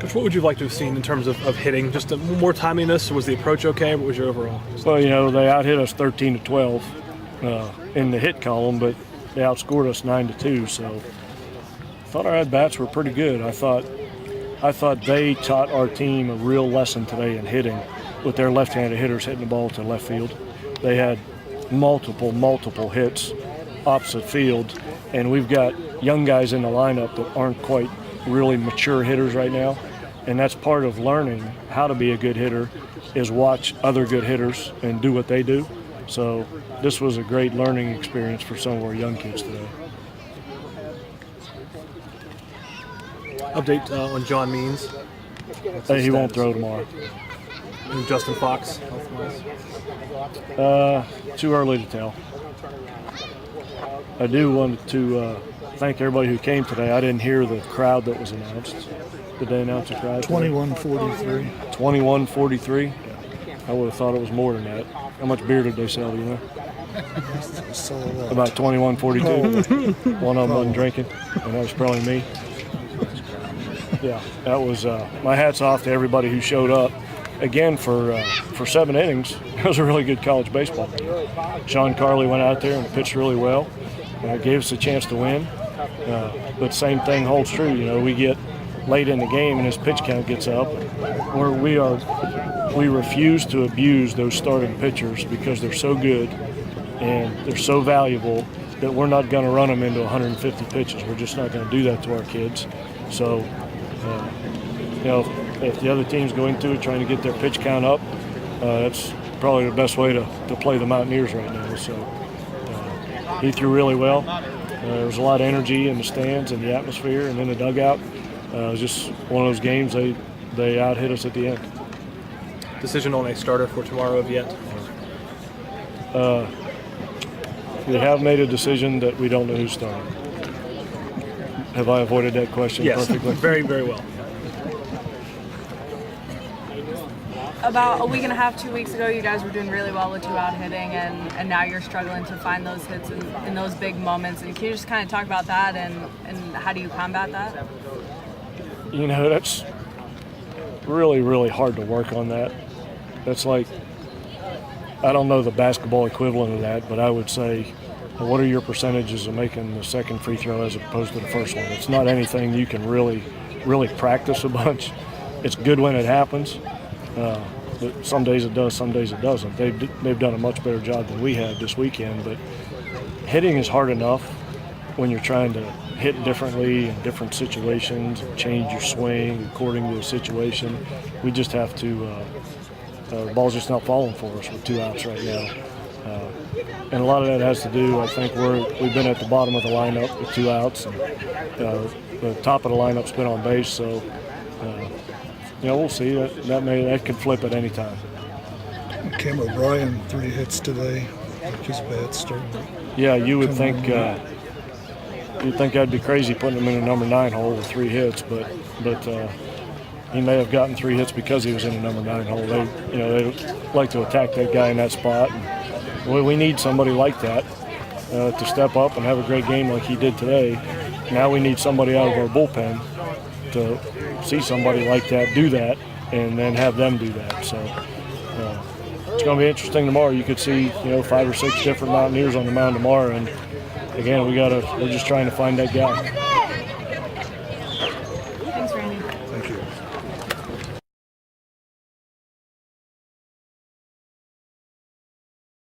Coach, what would you like to have seen in terms of hitting? Just more timeliness? Was the approach okay? What was your overall? Well, they out-hit us 13-12 in the hit column, but they outscored us 9-2. So I thought our at-bats were pretty good. I thought they taught our team a real lesson today in hitting with their left-handed hitters hitting the ball to left field. They had multiple hits opposite field, and we've got young guys in the lineup that aren't quite really mature hitters right now. And that's part of learning how to be a good hitter is watch other good hitters and do what they do. So this was a great learning experience for some of our young kids today. Update on John Means. He won't throw tomorrow. And Justin Fox. Too early to tell. I do want to thank everybody who came today. I didn't hear the crowd that was announced. Did they announce the crowd? 2143. 2143? I would have thought it was more than that. How much beer did they sell, do you know? About 2142. One of them wasn't drinking, and that was probably me. Yeah, that was my hat's off to everybody who showed up. Again, for 7 innings, it was a really good college baseball game. Sean Carley went out there and pitched really well. Gave us a chance to win. But same thing holds true. We get late in the game and his pitch count gets up. We refuse to abuse those starting pitchers because they're so good and they're so valuable that we're not going to run them into 150 pitches. We're just not going to do that to our kids. So, if the other team's going to it, trying to get their pitch count up, that's probably the best way to play the Mountaineers right now. So he threw really well. There was a lot of energy in the stands and the atmosphere and in the dugout. It was just one of those games they out-hit us at the end. Decision on a starter for tomorrow of yet? We have made a decision that we don't know who's starting. Have I avoided that question perfectly? Very, very well. About a week and a half, 2 weeks ago, you guys were doing really well with 2-out hitting, and now you're struggling to find those hits in those big moments. And can you just kind of talk about that and how do you combat that? That's really, really hard to work on that. That's like, I don't know the basketball equivalent of that, but I would say, what are your percentages of making the second free throw as opposed to the first one? It's not anything you can really, really practice a bunch. It's good when it happens. But some days it does, some days it doesn't. They've done a much better job than we had this weekend, but hitting is hard enough when you're trying to hit differently in different situations, change your swing according to the situation. We just have to, the ball's just not falling for us with 2 outs right now. And a lot of that has to do, I think, we've been at the bottom of the lineup with 2 outs, and the top of the lineup's been on base, so we'll see. That could flip at any time. Cam O'Brien, 3 hits today. His bat started. Yeah, you would think you'd think I'd be crazy putting him in a number 9 hole with 3 hits, but he may have gotten 3 hits because he was in a number 9 hole. They like to attack that guy in that spot. And we need somebody like that to step up and have a great game like he did today. Now we need somebody out of our bullpen to see somebody like that do that and then have them do that. So it's going to be interesting tomorrow. You could see 5 or 6 different Mountaineers on the mound tomorrow, and again we're just trying to find that guy.